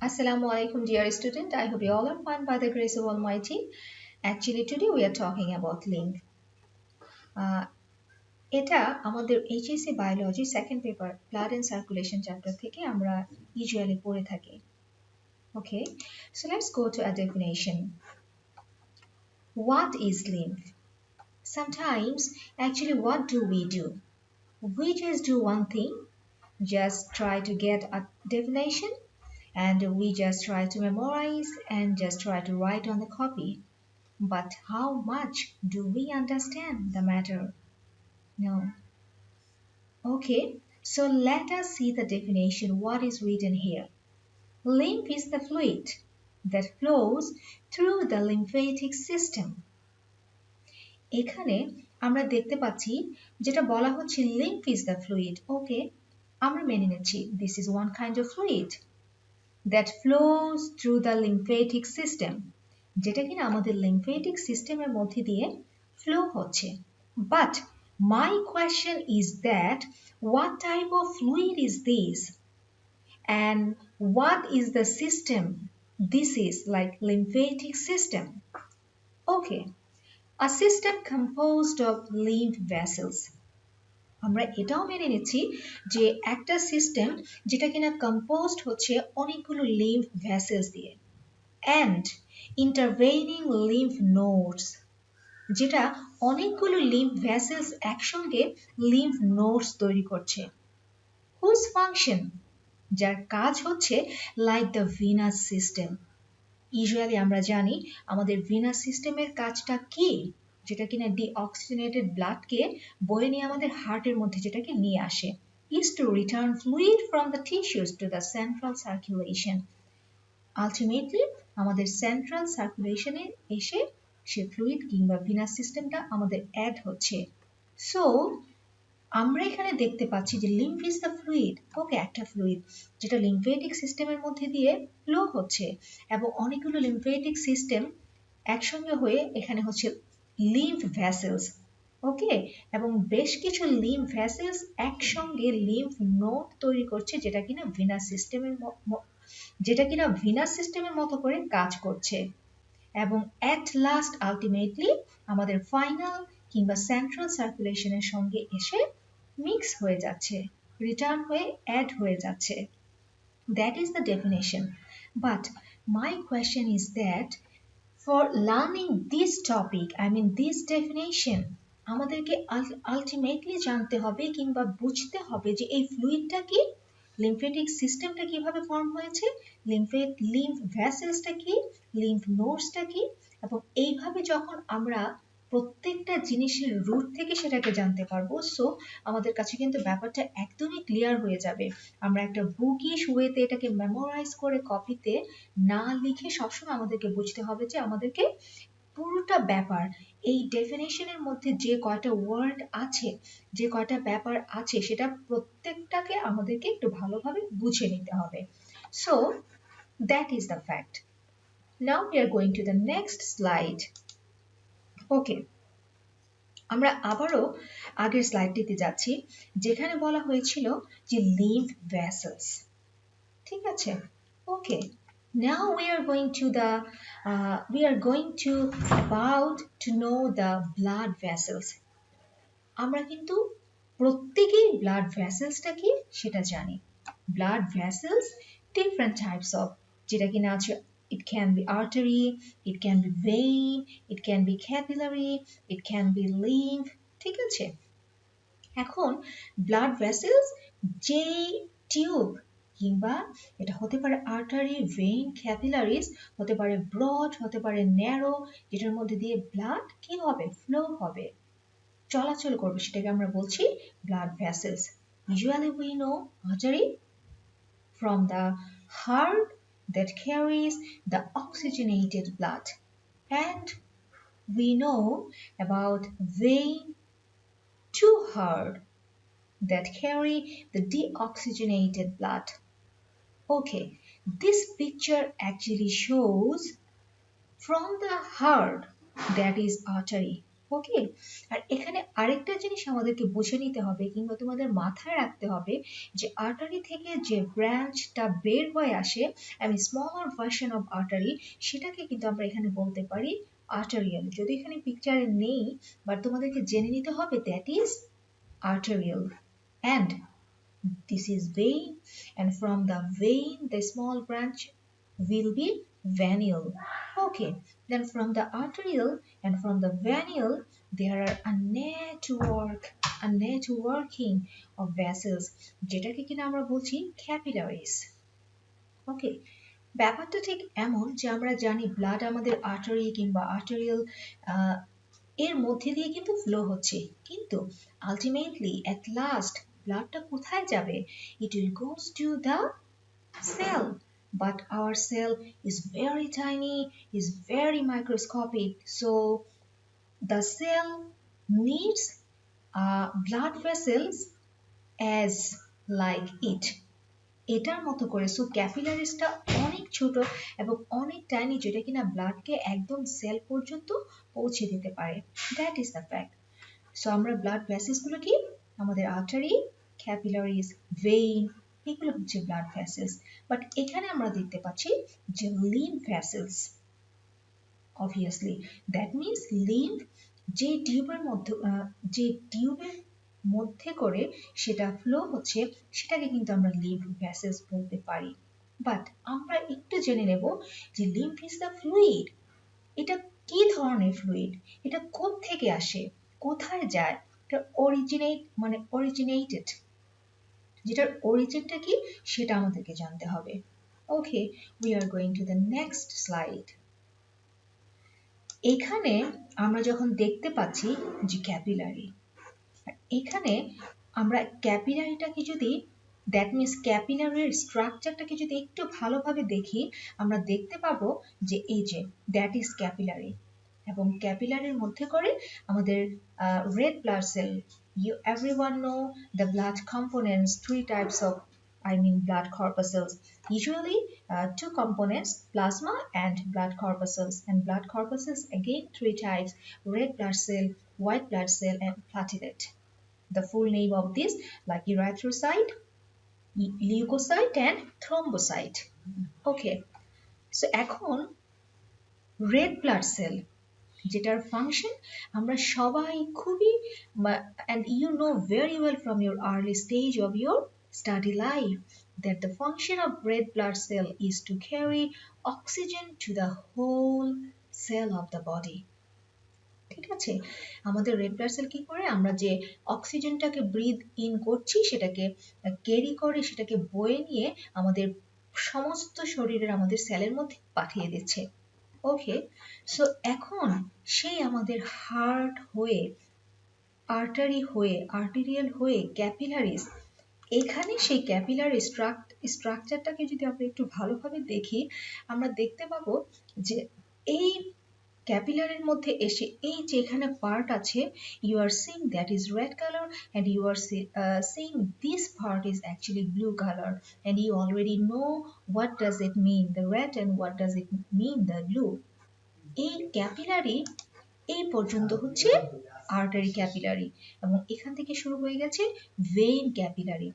Assalamu alaikum, dear student. I hope you all are fine by the grace of Almighty. Actually, today we are talking about lymph. এটা আমাদের HSC biology second paper blood and circulation chapter থেকে আমরা usually পড়ে থাকি. Okay, so let's go to a definition. What is lymph? Sometimes, actually, what do? We just do one thing, just try to get a definition, and we just try to memorize and just try to write on the copy. But how much do we understand the matter? No. Okay, so let us see the definition. What is written here? Lymph is the fluid that flows through the lymphatic system. এখানে আমরা দেখতে পাচ্ছি যেটা বলা হচ্ছে lymph is the fluid. Okay, আমরা মেনে নিচ্ছি this is one kind of fluid that flows through the lymphatic system. যেটা কিনা আমাদের lymphatic সিস্টেমের মধ্যে দিয়ে ফ্লো হচ্ছে. But my question is that what type of fluid is this? And what is the system? This is like lymphatic system. Okay, a system composed of lymph vessels. আমরা এটাও মেনে নিচ্ছি যে একটা সিস্টেম যেটা কিনা কম্পোজড হচ্ছে অনেকগুলো লিম্ফ ভেসেলস দিয়ে and intervening lymph nodes, যেটা অনেকগুলো লিম্ফ ভেসেলস একসঙ্গে লিম্ফ নোডস তৈরি করছে. হুজ ফাংশন, যার কাজ হচ্ছে like the Venus system. Usually আমরা জানি আমাদের ভিনাস সিস্টেমের কাজটা কি, যেটা কিনা ডিঅক্সিজেনেটেড ব্লাডকে বয়ে নিয়ে আমাদের হার্টের মধ্যে যেটাকে নিয়ে আসে, is to return fluid from the tissues to the central circulation. Ultimately আমাদের সেন্ট্রাল সার্কুলেশনে এসে সে ফ্লুইড কিংবা ভিনাস সিস্টেমটা আমাদের অ্যাড হচ্ছে. সো আমরা এখানে দেখতে পাচ্ছি যে লিম্ফ ইজ দ্য ফ্লুইড. ওকে, একটা ফ্লুইড যেটা লিম্ফেটিক সিস্টেমের মধ্যে দিয়ে ফ্লো হচ্ছে এবং অনেকগুলো লিম্ফেটিক সিস্টেম একসঙ্গে হয়ে এখানে হচ্ছে লিম্ফ ভেসেলস. ওকে, এবং বেশ কিছু লিম্ফ ভেসেলস একসঙ্গে লিম্ফ নোড তৈরি করছে যেটা কিনা ভিনাস সিস্টেমের মতো করে কাজ করছে এবং অ্যাট লাস্ট আলটিমেটলি আমাদের ফাইনাল কিংবা সেন্ট্রাল সার্কুলেশনের সঙ্গে এসে মিক্স হয়ে যাচ্ছে, রিটার্ন হয়ে অ্যাড হয়ে যাচ্ছে. That is the definition. But my question is that for learning this topic, I mean this definition, আমাদেরকে আলটিমেটলি জানতে হবে কিংবা বুঝতে হবে যে এই ফ্লুইডটা কি, লিম্ফেটিক সিস্টেমটা কিভাবে ফর্ম হয়েছে, লিম্ফ ভেসেলসটা কি, লিম্ফ নোডসটা কি, এবং এইভাবে যখন আমরা প্রত্যেকটা জিনিসের রুট থেকে সেটাকে জানতে পারবো, সো আমাদের কাছে কিন্তু ব্যাপারটা একদমই ক্লিয়ার হয়ে যাবে. আমরা একটা বুকিশ ওয়েতে এটাকে মেমোরাইজ করে কপিতে না লিখে সবসময় আমাদেরকে বুঝতে হবে যে আমাদেরকে পুরোটা ব্যাপার এই ডেফিনেশনের মধ্যে যে কয়টা ওয়ার্ড আছে, যে কয়টা ব্যাপার আছে, সেটা প্রত্যেকটাকে আমাদেরকে একটু ভালোভাবে বুঝে নিতে হবে. So that is the fact. Now we are going to the next slide. Okay, আমরা আবারও আগের স্লাইডটিতে যাচ্ছি যেখানে বলা হয়েছিল যে লিম্ফ ভেসেলস. ঠিক আছে? ওকে, now we are going to about to know the blood vessels. আমরা কিন্তু প্রত্যেকেই ব্লাড ভেসেলসটা কি সেটা জানি. Blood vessels different types of, যেটা কিনা আছে it can be artery, it can be vein, it can be capillary, it can be lymph. ঠিক আছে? এখন ব্লাড ভেসেলস যে টিউব কিংবা এটা হতে পারে আর্টারি, ভেইন, ক্যাপিলারিজ, হতে পারে ব্রড, হতে পারে ন্যারো, যেটার মধ্যে দিয়ে ব্লাড কি হবে, ফ্লো হবে, চলাচল করবে, সেটাকে আমরা বলছি blood vessels. Usually we know artery from the heart that carries the oxygenated blood, and we know about vein to heart that carry the deoxygenated blood. Okay, this picture actually shows from the heart, that is artery. ওকে, আর এখানে আরেকটা জিনিস আমাদেরকে বুঝে নিতে হবে কিংবা তোমাদের মাথায় রাখতে হবে যে আর্টারি থেকে যে ব্রাঞ্চটা বের হয়ে আসে, আমি স্মলার ভার্সন অফ আর্টারি, সেটাকে কিন্তু আমরা এখানে বলতে পারি আর্টারিয়াল। যদি এখানে পিকচারে নেই, বাট তোমাদেরকে জেনে নিতে হবে that is arterial. And this is vein, and from the vein the small branch will be venial. Okay, then from the arterial and from the venial there are a networking of vessels, যেটাকে কিনা আমরা বলছি capillaries. ওকে, ব্যাপারটা ঠিক এমন যে আমরা জানি ব্লাড আমাদের আর্টারি কিংবা আর্টেরিয়াল এর মধ্যে দিয়ে কিন্তু ফ্লো হচ্ছে, কিন্তু আলটিমেটলি এট লাস্ট ব্লাডটা কোথায় যাবে? It will goes to the cell, but our cell is very tiny, is very microscopic, so the cell needs blood vessels as like it. এটার মতো করে। সো ক্যাপিলারিসটা অনেক ছোট এবং অনেক টাইনি, যেটা কিনা ব্লাডকে একদম সেল পর্যন্ত পৌঁছে দিতে পারে। That is the fact. So আমরা ব্লাড ভেসেলসগুলো কি, আমাদের আর্টারি, ক্যাপিলারিস, ভেইন, এগুলো হচ্ছে ব্লাড ভেসেলস। বাট এখানে আমরা দেখতে পাচ্ছি যে lymph vessels, obviously that means lymph যে টিউবের মধ্যে করে সেটা ফ্লো হচ্ছে, সেটাকে কিন্তু আমরা লিম্ফ ভেসেলস বলতে পারি। বাট আমরা একটু জেনে নেব যে লিম্ফ ইজ দ্য ফ্লুইড। এটা কি ধরনের ফ্লুইড, এটা কোত্থেকে আসে, কোথায় যায়, এটা অরিজিনেটেড, যেটার অরিজিনটা কি সেটা আমাদেরকে জানতে হবে। Okay, we are going to the next slide. এখানে আমরা যখন দেখতে পাচ্ছি যে ক্যাপিলারি, এখানে আমরা ক্যাপিলারিটাকে যদি, দ্যাট মিনস ক্যাপিলারির স্ট্রাকচারটাকে যদি একটু ভালোভাবে দেখি, আমরা দেখতে পাবো যে এই যে দ্যাট ইজ ক্যাপিলারি, এবং ক্যাপিলারির মধ্যে করে আমাদের red blood cell. Everyone know the blood components, three types of blood corpuscles. Usually two components, plasma and blood corpuscles. And blood corpuscles again three types: red blood cell, white blood cell, and platelet. The full name of this like erythrocyte, leukocyte, and thrombocyte. Okay, so এখন red blood cell, যেটার function আমরা সবাই খুবই, and you know very well from your early stage of your study life that the function of red blood cell is to carry oxygen to the whole cell of the body. ঠিক আছে, আমাদের red blood cell কি করে, আমরা যে অক্সিজেনটাকে breathe in করছি সেটাকে carry করে, সেটাকে বয়ে নিয়ে আমাদের সমস্ত শরীরের আমাদের সেলের মধ্যে পাঠিয়ে দিচ্ছে। ওকে, সো এখন সেই আমাদের হার্ট হয়ে, আর্টারি হয়ে, আর্টেরিয়াল হয়ে ক্যাপিলারিস, এখানে সেই ক্যাপিলারি স্ট্রাকচারটাকে যদি আমরা একটু ভালোভাবে দেখি, আমরা দেখতে পাবো যে এই ক্যাপিলারির মধ্যে এসে এই যে এখানে পার্ট আছে, you are seeing that is red color, and you are seeing this part is actually blue color, and you already know what does it mean the red and what does it mean the blue. এই capillary এই পর্যন্ত হচ্ছে artery capillary, এবং এখান থেকে শুরু হয়ে গেছে ভেইন ক্যাপিলারি,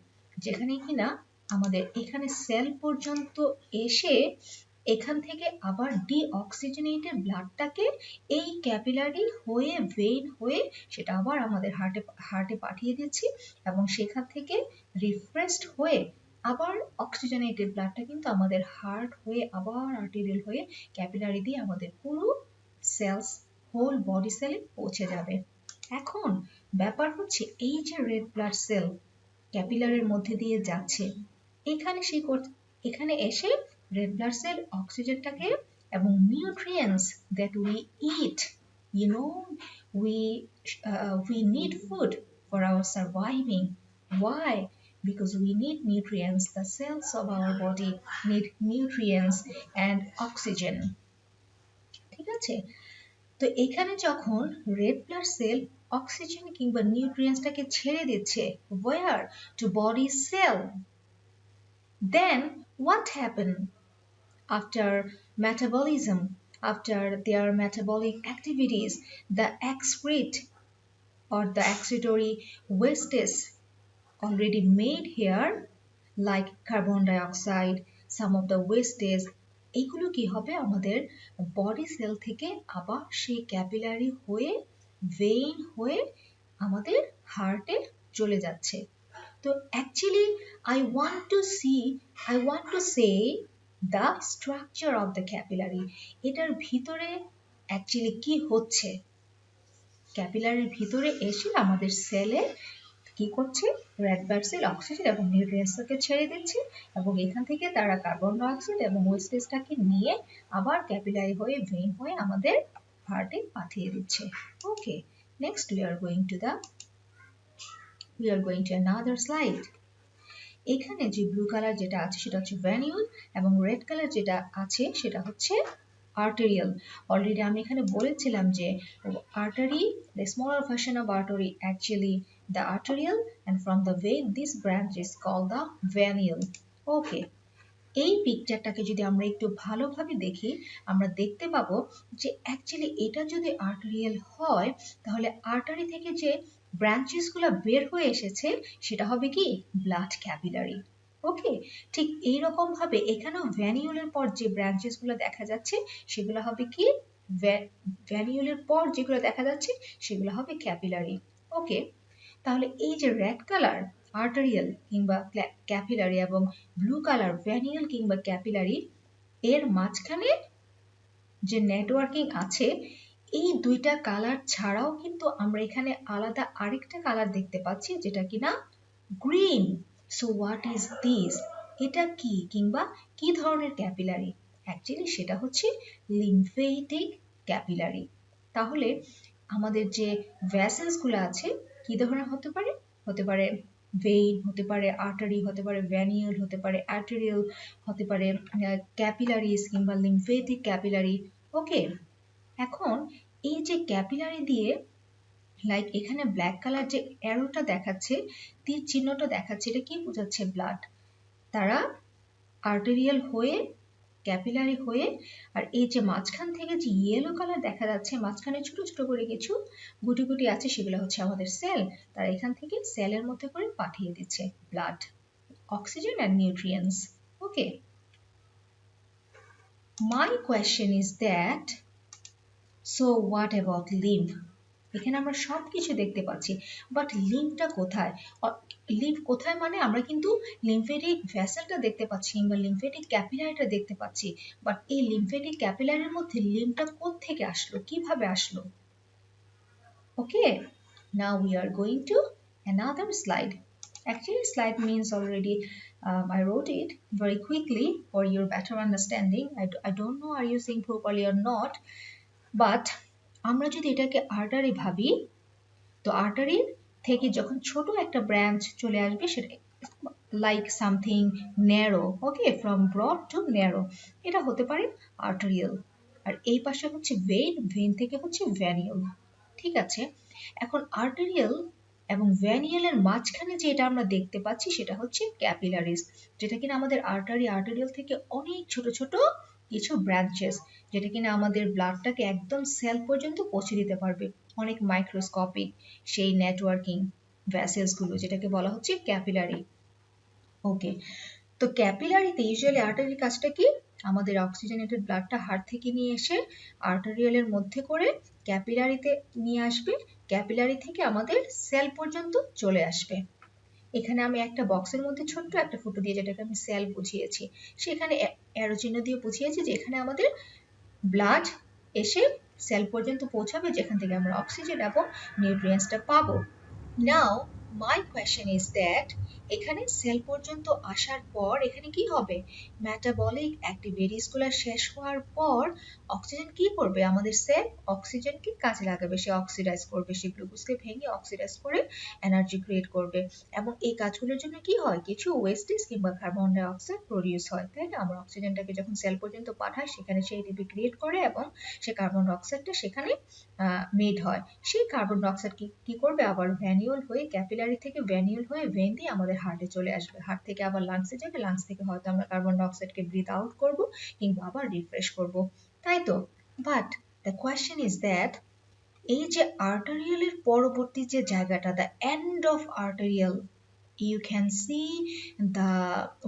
যেখানে কিনা আমাদের এখানে সেল পর্যন্ত এসে এখান থেকে আবার ডিঅক্সিজেনেটেড ব্লাডটাকে এই ক্যাপিলারি হয়ে, ভেইন হয়ে, সেটা আবার আমাদের হার্টে পাঠিয়ে দিচ্ছি, এবং সেখান থেকে রিফ্রেশড হয়ে আবার অক্সিজেনেটেড ব্লাডটা কিন্তু আমাদের হার্ট হয়ে আবার আর্টেরিয়াল হয়ে ক্যাপিলারি দিয়ে আমাদের পুরো সেলস, হোল বডি সেলে পৌঁছে যাবে। এখন ব্যাপার হচ্ছে এই যে রেড ব্লাড সেল ক্যাপিলারির মধ্যে দিয়ে যাচ্ছে, এখানে এসে red blood cell অক্সিজেনটাকে এবং nutrients that we eat, you know, we need food for our surviving. Why? Because we need nutrients. The cells of our body need nutrients and oxygen. ঠিক আছে, তো এখানে যখন রেড ব্লাড সেল অক্সিজেন কিংবা নিউট্রিয়েন্টসটাকে ছেড়ে দিচ্ছে, where? To body cell. Then what happened? After metabolism, After their metabolic activities, the excrete or the excretory wastes already made here, like carbon dioxide, some of the wastage, এগুলো কি হবে আমাদের body sell থেকে আবার সেই capillary হয়ে vein হয়ে আমাদের হার্টে চলে যাচ্ছে। তো actually I want to say the structure of the capillary, এটার ভিতরে অ্যাকচুয়ালি কি হচ্ছে। ক্যাপিলারির ভিতরে এসে আমাদের সেলে কি করছে, রেড ব্লাড সেল অক্সিজেন এবং নিউট্রিয়েন্টসকে ছেড়ে দিচ্ছে এবং এখান থেকে তারা কার্বন ডাইঅক্সাইড এবং ওয়েস্টেজটাকে নিয়ে আবার ক্যাপিলারি হয়ে ভেইন হয়ে আমাদের হার্টে পাঠিয়ে দিচ্ছে। ওকে, next we are going to another slide. এখানে যে ব্লু কালার যেটা আছে সেটা হচ্ছে ভ্যানিউল এবং রেড কালার যেটা আছে সেটা হচ্ছে arterial. অলরেডি আমি এখানে বলেছিলাম যে artery, the smaller version of artery actually the arterial, and from the vein this branch is called the venial. Okay, এই পিকচারটাকে যদি আমরা একটু ভালোভাবে দেখি আমরা দেখতে পাবো যে অ্যাকচুয়ালি এটা যদি আর্টেরিয়াল হয় তাহলে আর্টারি থেকে যে ব্রাঞ্চেস গুলো বের হয়ে এসেছে সেটা হবে কি ব্লাড ক্যাপিলারি। ওকে, ঠিক এইরকম ভাবে এখানেও ভ্যানিউলের পর যে ব্রাঞ্চেস গুলো দেখা যাচ্ছে সেগুলো হবে কি ভ্যানিউলের পর যেগুলো দেখা যাচ্ছে সেগুলো হবে ক্যাপিলারি। ওকে, তাহলে এই যে রেড কালার আর্টারিয়াল কিংবা ক্যাপিলারি এবং ব্লু কালার ভ্যানিয়াল কিংবা ক্যাপিলারি, এর মাঝখানে যে নেটওয়ার্কিং আছে এই দুইটা কালার ছাড়াও কিন্তু আমরা এখানে আলাদা আরেকটা কালার দেখতে পাচ্ছি যেটা কিনা green. So what is this, এটা কি কিংবা কি ধরনের ক্যাপিলারি? অ্যাকচুয়ালি সেটা হচ্ছে লিম্ফেটিক ক্যাপিলারি। তাহলে আমাদের যে ভেসেলস গুলো আছে কি ধরনের হতে পারে? হতে পারে ভেইন, হতে পারে আর্টারি, হতে পারে ভ্যানিউল, হতে পারে আর্টেরিয়াল, হতে পারে ক্যাপিলারিস কিংবা লিম্ফেটিক ক্যাপিলারি। ওকে, এখন এই যে ক্যাপিলারি দিয়ে লাইক এখানে ব্ল্যাক কালার যে অ্যারোটা দেখাচ্ছে, তীর চিহ্নটা দেখাচ্ছে, এটা কি বোঝাচ্ছে? ব্লাড। তারা আর্টেরিয়াল হয়ে ক্যাপিলারি হয়ে, আর এই যে মাঝখান থেকে যে ইয়েলো কালার দেখা যাচ্ছে মাঝখানে ছোট ছোট করে কিছু গুটি গুটি আছে সেগুলো হচ্ছে আমাদের সেল। তারা এখান থেকে সেলের মধ্যে করে পাঠিয়ে দিচ্ছে blood, oxygen and nutrients. Okay, my question is that so what about lymph? এখানে আমরা সব কিছু দেখতে পাচ্ছি, বাট লিম্ফটা কোথায়? লিম্ফ কোথায় মানে আমরা কিন্তু লিম্ফেটিক ভেসেলটা দেখতে পাচ্ছি কিংবা লিম্ফেটিক ক্যাপিলারিটা দেখতে পাচ্ছি, বাট এই লিম্ফেটিক ক্যাপিলারির মধ্যে লিম্ফটা কোথা থেকে আসলো, কিভাবে আসলো? ওকে, now we are going to another slide. Actually slide means already I wrote it very quickly for your better understanding. I don't know are you seeing properly or not, but আমরা যদি এটাকে artery ভাবি, তো artery থেকে যখন ছোট একটা branch চলে আসবে সেটা like something narrow, okay, from broad two narrow, এটা হতে পারে আর্টারিয়াল। আর এই পাশে হচ্ছে ভেইন, ভেইন থেকে হচ্ছে ভ্যানিউল। ঠিক আছে, এখন আর্টারিয়াল এবং ভ্যানিয়ালের মাঝখানে যেটা আমরা দেখতে পাচ্ছি সেটা হচ্ছে ক্যাপিলারিস, যেটা কিনা আমাদের আর্টারিয়াল থেকে অনেক ছোট ছোট কিছু ব্রাঞ্চেস, যেটা কিনা আমাদের ব্লাডটাকে একদম সেল পর্যন্ত পৌঁছে দিতে পারবে, অনেক মাইক্রোস্কোপিক সেই নেটওয়ার্কিং ভেসেলস গুলো, যেটাকে বলা হচ্ছে ক্যাপিলারি। ওকে, তো ক্যাপিলারিতে ইউজুয়ালি আর্টারির কাজটা কি? আমাদের অক্সিজেনেটেড ব্লাডটা হার্ট থেকে নিয়ে এসে আর্টারিয়ালের মধ্যে করে ক্যাপিলারিতে নিয়ে আসবে, ক্যাপিলারি থেকে আমাদের সেল পর্যন্ত চলে আসবে। এখানে আমি একটা বক্সের মধ্যে ছোট্ট একটা ফটো দিয়ে যেটাকে আমি সেল বুঝিয়েছি, সেখানে অ্যারো চিহ্ন দিয়ে বুঝিয়েছি যে এখানে আমাদের ব্লাড এসে সেল পর্যন্ত পৌঁছাবে, যেখান থেকে আমরা অক্সিজেন এবং নিউট্রিয়েন্টসটা পাবো। নাও মাই কোয়েশ্চেন ইজ দ্যাট এখানে সেল পর্যন্ত আসার পর এখানে কি হবে? মেটাবলিক অ্যাক্টিভিটিস গুলো শেষ হওয়ার পর অক্সিজেন কি করবে? আমাদের সেল অক্সিজেনকে কাজে লাগাবে, সে অক্সিডাইজ করবে, সে গ্লুকোজকে ভেঙে অক্সিডাইজ করে এনার্জি ক্রিয়েট করবে, এবং এই কাজগুলোর জন্য কি হয়? কিছু ওয়েস্টেজ কিংবা কার্বন ডাই অক্সাইড প্রডিউস হয়, তাই না? আমরা অক্সিজেনটাকে যখন সেল পর্যন্ত পাঠাই সেখানে সে এটিপি ক্রিয়েট করে এবং সে কার্বন ডাই অক্সাইডটা সেখানে মেড হয়। সেই কার্বন ডাই অক্সাইড কি করবে? আবার ভ্যানিউল হয়ে ক্যাপিলারি থেকে ভ্যানিউল হয়ে ভেন দিয়ে আমাদের হার্টে চলে আসবে, হার্ট থেকে আবার লাংসে যাবে, লাংস থেকে হয়তো আমরা কার্বন ডাই অক্সাইডকে ব্রিথ আউট করব কিংবা আবার রিফ্রেশ করব, তাই তো? But the question is that এই যে আর্টারিয়ালের পরবর্তী যে জায়গাটা, the end of arterial, you can see the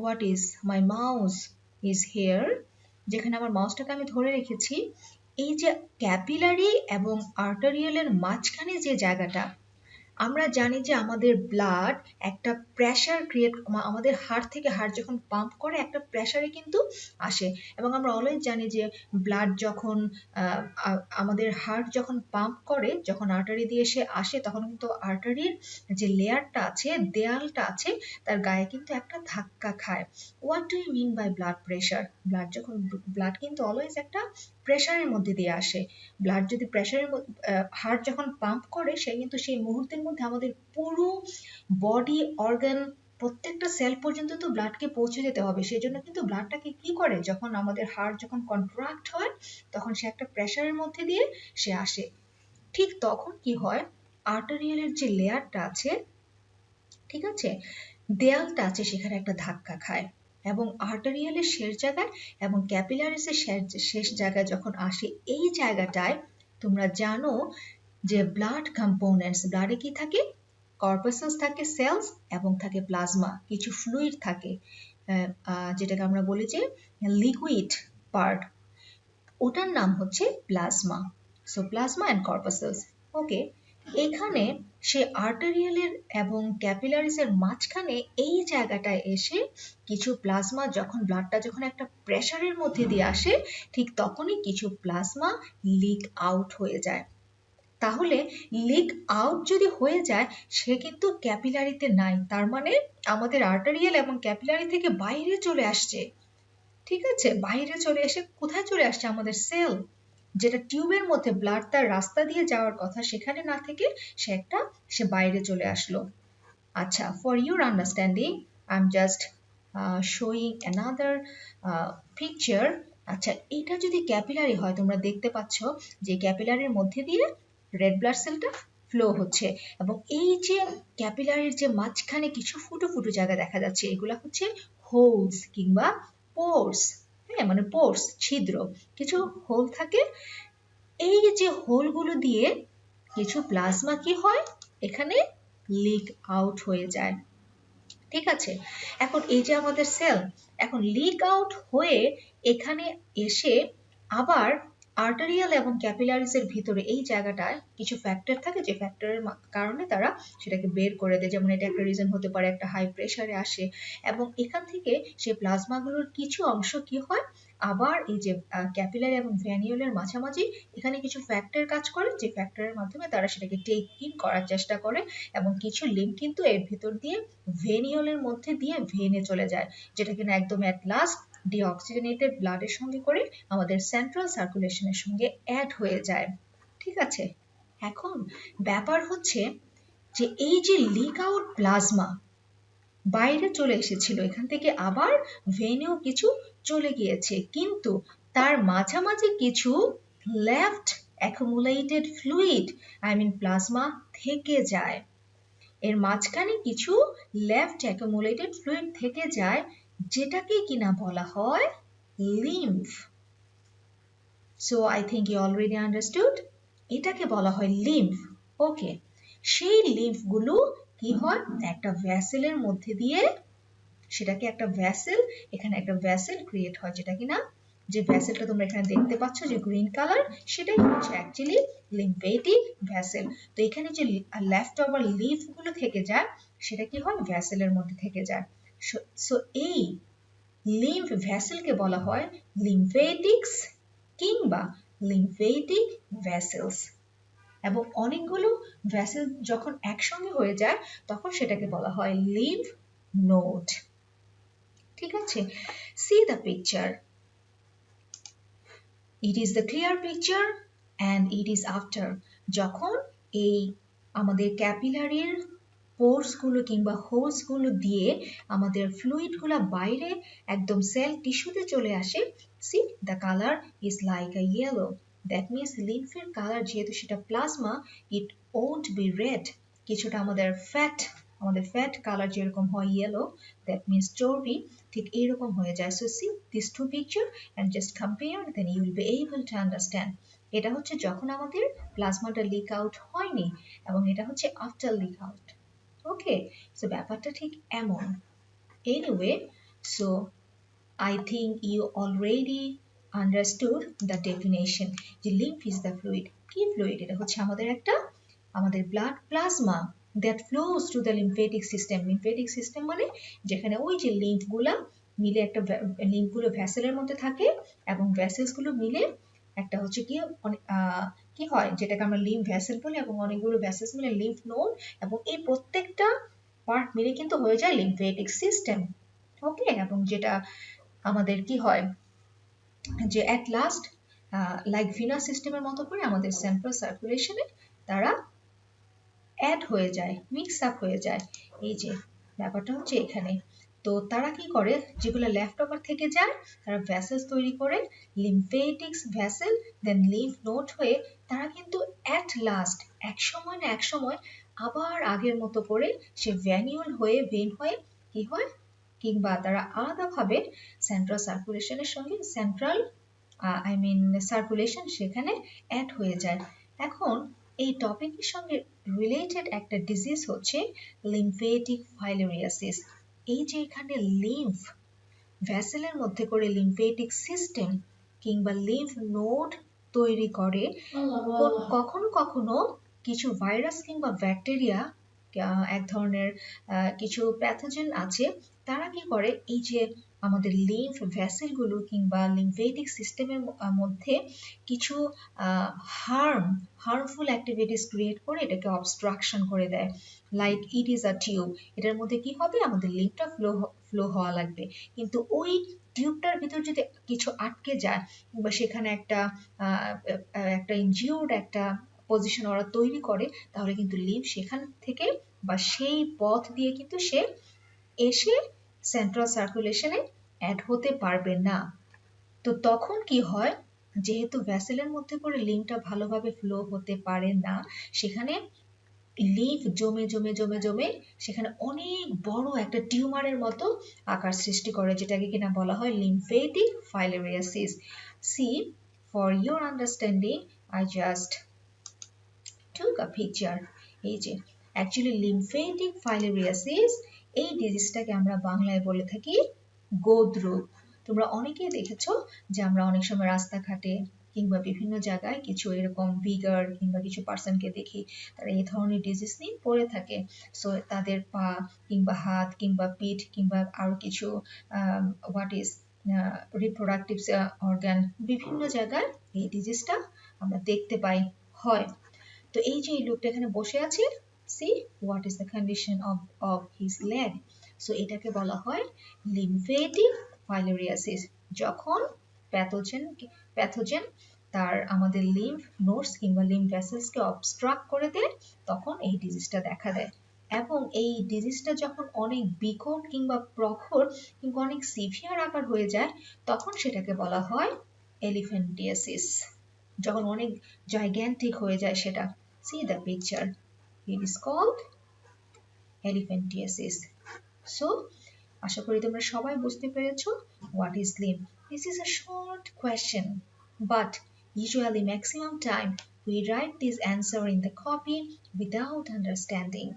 what is my mouse is here, যেখানে আমার মাউসটাকে আমি ধরে রেখেছি, এই যে ক্যাপিলারি এবং আর্টারিয়ালের মাঝখানে যে জায়গাটা, আমরা জানি যে আমাদের ব্লাড একটা প্রেসার ক্রিয়েট, আমাদের হার্ট থেকে হার্ট যখন পাম্প করে একটা প্রেসারে কিন্তু আসে, এবং আমরা অলওয়েজ জানি যে ব্লাড যখন আমাদের হার্ট যখন পাম্প করে, যখন আর্টারি দিয়ে সে আসে, তখন কিন্তু আর্টারির যে লেয়ারটা আছে, দেয়ালটা আছে, তার গায়ে কিন্তু একটা ধাক্কা খায়। What do you mean by blood pressure? Blood কিন্তু অলওয়েজ একটা প্রেশারের মধ্যে দিয়ে আসে। ব্লাড যদি প্রেশারের হার্ট যখন পাম্প করে, সে কিন্তু সেই মুহূর্তের মধ্যে আমাদের পুরো বডি অর্গান প্রত্যেকটা সেল পর্যন্ত তো ব্লাডকে পৌঁছে যেতে হবে। সেই জন্য কিন্তু ব্লাডটাকে কি করে, যখন আমাদের হার্ট যখন কন্ট্রাক্ট হয়, তখন সে একটা প্রেশারের মধ্যে দিয়ে সে আসে। ঠিক তখন কি হয়, আর্টারিয়ালের যে লেয়ারটা আছে, ঠিক আছে, দেয়ালটা আছে, সেখানে একটা ধাক্কা খায়, এবং আর্টারিয়ালের শেষ জায়গায় এবং ক্যাপিলারিসের শেষ জায়গায় যখন আসে, এই জায়গাটায় তোমরা জানো যে ব্লাড কম্পোনেন্টস, ব্লাডে কি থাকে, কর্পাসেলস থাকে, সেলস, এবং থাকে প্লাজমা, কিছু ফ্লুইড থাকে, যেটাকে আমরা বলি যে লিকুইড পার্ট, ওটার নাম হচ্ছে plasma. So plasma and corpuscles. Okay, এখানে সে আর্টারিয়ালের এবং ক্যাপিলারিসের মাঝখানে এই জায়গাটায় এসে কিছু প্লাজমা, যখন ব্লাডটা যখন একটা প্রেসারের মধ্যে দিয়ে আসে, ঠিক তখনই কিছু প্লাজমা লিক আউট হয়ে যায়। তাহলে লিক আউট যদি হয়ে যায়, সে কিন্তু ক্যাপিলারিতে নাই, তার মানে আমাদের আর্টারিয়াল এবং ক্যাপিলারি থেকে বাইরে চলে আসছে। ঠিক আছে, বাইরে চলে এসে কোথায় চলে আসছে, আমাদের সেল, যেটা টিউবের মধ্যে ব্লাড তার রাস্তা দিয়ে যাওয়ার কথা, সেখানে না থেকে সে বাইরে চলে আসলো। আচ্ছা, for your understanding I am just showing another picture. আচ্ছা, এটা যদি ক্যাপিলারি হয়, তোমরা দেখতে পাচ্ছ যে ক্যাপিলারির মধ্যে দিয়ে রেড ব্লাড সেলটা ফ্লো হচ্ছে, এবং এই যে ক্যাপিলারির যে মাঝখানে কিছু ফুটো ফুটো জায়গা দেখা যাচ্ছে, এগুলা হচ্ছে হোলস কিংবা পোরস। হ্যাঁ, মানে পোরস, ছিদ্র, কিছু হোল থাকে। এই যে হোলগুলো দিয়ে কিছু প্লাজমা কি হয়, এখানে লিক আউট হয়ে যায়। ঠিক আছে, এখন এই যে আমাদের সেল এখন লিক আউট হয়ে এখানে এসে আবার আর্টারিয়াল এবং ক্যাপিলারিসের ভিতরে এই জায়গাটায় কিছু ফ্যাক্টর থাকে, যে ফ্যাক্টরের কারণে তারা সেটাকে বের করে দেয়। যেমন এটা একটা রিজন হতে পারে, একটা হাই প্রেসারে আসে, এবং এখান থেকে সেই প্লাজমাগুলোর কিছু অংশ কি হয়, আবার এই যে ক্যাপিলারি এবং ভ্যানিউলের মাঝামাঝি এখানে কিছু ফ্যাক্টর কাজ করে, যে ফ্যাক্টরের মাধ্যমে তারা সেটাকে টেক ইন করার চেষ্টা করে, এবং কিছু লিঙ্ক কিন্তু এর ভিতর দিয়ে ভেনিউলের মধ্যে দিয়ে ভেনে চলে যায়, যেটা কিনা একদম অ্যাট লাস্ট ডিঅক্সিজেনেটেড ব্লাডের সঙ্গে করে আমাদের সেন্ট্রাল সার্কুলেশনের সঙ্গে অ্যাড হয়ে যায়। ঠিক আছে, এখন ব্যাপার হচ্ছে যে এই যে লিক আউট প্লাজমা বাইরে চলে এসেছিল, এখান থেকে আবার ভেনেও কিছু চলে গিয়েছে, কিন্তু তার মাঝামাঝি কিছু left accumulated fluid, I mean plasma থেকে যায়। এর মাঝখানে কিছু লেফট অ্যাকুমুলেটেড ফ্লুইড থেকে যায়, যেটাকে কিনা বলা হয় lymph. So I think you already understood, এটাকে বলা হয় লিম্ফ। ওকে, সেই লিম্ফগুলো কি হয়, একটা ভ্যাসেলের মধ্যে দিয়ে, সেটাকে একটা ভ্যাসেল, এখানে একটা ভ্যাসেল ক্রিয়েট হয়, যেটা কিনা যে ভ্যাসেলটা তোমরা এখানে দেখতে পাচ্ছ যে গ্রিন কালার, সেটাই হচ্ছে অ্যাকচুয়ালি লিম্ফেটিক ভ্যাসেল। তো এখানে যে লেফট ওভার লিফ গুলো থেকে যায়, সেটা কি হয়, ভ্যাসেলের মধ্যে থেকে যায়। সো এই লিম্ফ ভ্যাসেলকে বলা হয় লিম্ফেটিক্স কিংবা লিম্ফেটিক ভ্যাসেলস। এবং অনেকগুলো ভ্যাসেল যখন একসঙ্গে হয়ে যায়, তখন সেটাকে বলা হয় লিম্ফ নোড। ঠিক আছে, see the picture. It is the clear picture and it is after, যখন এই আমাদের ক্যাপিলারির পোরস গুলো কিংবা হোলস গুলো দিয়ে আমাদের ফ্লুইড গুলো বাইরে একদম সেল টিস্যুতে চলে আসে, see the color is like a yellow, that means লিম্ফের কালার যেহেতু সেটা plasma, it won't be red, কিছুটা আমাদের ফ্যাট আমাদের ফ্যাট কালার যেরকম হয় ইয়েলো, দ্যাট মিনস চর্বি, ঠিক এইরকম হয়ে যায়। So see this two picture and just compare, then you will be able to understand. এটা হচ্ছে যখন আমাদের প্লাজমাটা লিক আউট হয়নি, এবং এটা হচ্ছে আফটার লিক আউট। ওকে, সো ব্যাপারটা ঠিক এমন। Anyway, so I think you already understood the definition. যে lymph is the fluid. কি fluid? এটা হচ্ছে আমাদের blood plasma that flows through the lymphatic system. Lymphatic system মানে যেখানে ওই যে lymph গুলা মিলে একটা lymph গুলো ভ্যাসেলের মধ্যে থাকে, এবং ভ্যাসেলস গুলো মিলে একটা হচ্ছে কি হয় যেটাকে আমরা lymph vessel বলি, এবং অনেকগুলো ভ্যাসেলস মিলে lymph node, এবং এই প্রত্যেকটা পার্ট মিলে কিন্তু হয়ে যায় lymphatic system. ওকে, এবং যেটা আমাদের কি হয় যে অ্যাট লাস্ট লাইক ভিনাস সিস্টেমের মতো করে আমাদের সেন্ট্রাল সার্কুলেশনে তারা অ্যাড হয়ে যায়, মিক্স আপ হয়ে যায়। এই যে ব্যাপারটা হচ্ছে এখানে। তো তারা কি করে, যেগুলো লেফট ওভার থেকে যায় তারা ভ্যাসেলস তৈরি করে, লিম্ফেটিক্স ভ্যাসেল, দেন লিম্ফ নোড হয়ে তারা কিন্তু অ্যাট লাস্ট এক সময় না এক সময় আবার আগের মতো করে সে ভ্যানিউল হয়ে ভেন হয়ে কি হয়, কিংবা তারা আলাদাভাবে সেন্ট্রাল সার্কুলেশনের সঙ্গে সার্কুলেশন সেখানে অ্যাড হয়ে যায়। এখন এই টপিকের সঙ্গে রিলেটেড একটা ডিজিজ হচ্ছে লিম্ফেটিক ফাইলেরিয়াসিস। এই যে এখানে লিম্ফ ভ্যাসেলের মধ্যে করে লিম্ফেটিক সিস্টেম কিংবা লিম্ফ নোড তৈরি করে, কখনো কখনো কিছু ভাইরাস কিংবা ব্যাকটেরিয়া, এক ধরনের কিছু প্যাথোজেন আছে, তারা কি করে এই যে আমাদের লিম্ফ ভ্যাসেলগুলো কিংবা লিম্ফেটিক সিস্টেমের মধ্যে কিছু হার্মফুল অ্যাক্টিভিটিস ক্রিয়েট করে এটাকে অবস্ট্রাকশন করে দেয়। Like it is a tube, এটার মধ্যে কি হবে, আমাদের লিম্ফটা ফ্লো হওয়া লাগবে, কিন্তু ওই টিউবটার ভিতর যদি কিছু আটকে যায় কিংবা সেখানে একটা ইনজিউর্ড একটা পজিশন ওরা তৈরি করে, তাহলে কিন্তু লিম্ফ সেখান থেকে বা সেই পথ দিয়ে কিন্তু সে এসে সেন্ট্রাল সার্কুলেশনে অ্যাড হতে পারবে না। তো তখন কি হয়, যেহেতু ভ্যাসেলের মধ্যে করে লিম্ফটা ভালোভাবে ফ্লো হতে পারে না, সেখানে লিম্ফ জমে জমে জমে জমে সেখানে অনেক বড় একটা টিউমারের মতো আকার সৃষ্টি করে, যেটাকে কিনা বলা হয় lymphatic filariasis. See for your understanding I just took a picture. এই যে অ্যাকচুয়ালি লিম্ফেটিক ফাইলেরিয়াসিস এই ডিজিজটাকে আমরা বাংলায় বলে থাকি গোদরোগ। তোমরা অনেকেই দেখেছো যে আমরা অনেক সময় রাস্তাঘাটে কিংবা বিভিন্ন জায়গায় কিছু এরকম ভিগার কিংবা কিছু পার্সনকে দেখি, তারা এই ধরনের ডিজিজ নিয়ে পড়ে থাকে। সো তাদের পা কিংবা হাত কিংবা পিঠ কিংবা আরো কিছু রিপ্রোডাক্টিভ অর্গান বিভিন্ন জায়গায় এই ডিজিজটা আমরা দেখতে পাই হয়। তো এই যে লোকটা এখানে বসে আছে, see what is the condition of his leg, so এটাকে বলা হয় লিম্ফেটিক ফাইলেরিয়াসিস। যখন প্যাথোজেন তার আমাদের লিম্ফ নোডস কিংবা লিম্ফ ভ্যাসেলসকে অবস্ট্রাক্ট করে দেয়, তখন এই ডিজিজটা দেখা দেয়। এবং এই ডিজিজটা যখন অনেক বিকট কিংবা প্রখর কিংবা অনেক সিভিয়ার আকার হয়ে যায়, তখন সেটাকে বলা হয় এলিফ্যান্টিয়াসিস। যখন অনেক জাইগ্যান্টিক হয়ে যায় সেটা, see the picture, it is called elephantiasis. So আশা করি তোমরা সবাই বুঝতে পেরেছো what is lymph. This is a short question, but usually maximum time we write this answer in the copy without understanding.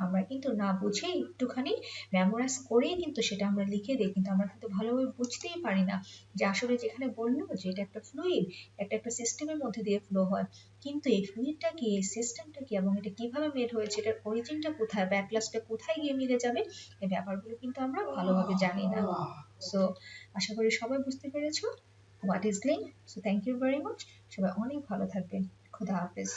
আমরা কিন্তু না বুঝে একটুখানি মেমোরাইজ করেই কিন্তু সেটা আমরা লিখে দিই, কিন্তু আমরা কিন্তু ভালোভাবে বুঝতেই পারি না যে আসলে যেখানে বললো যে এটা একটা ফ্লুইড, একটা সিস্টেমের মধ্যে দিয়ে ফ্লো হয়, কিন্তু এই ফ্লুইডটা কি, এই সিস্টেমটা কি, এবং এটা কিভাবে মেড হয়েছে, এটার অরিজিনটা কোথায়, ব্যাকলাসটা কোথায় গিয়ে মিলে যাবে, এই ব্যাপারগুলো কিন্তু আমরা ভালোভাবে জানি না। সো আশা করি সবাই বুঝতে পেরেছো what is lymph. So thank you very much, সবাই অনেক ভালো থাকবেন। খুদা হাফেজ।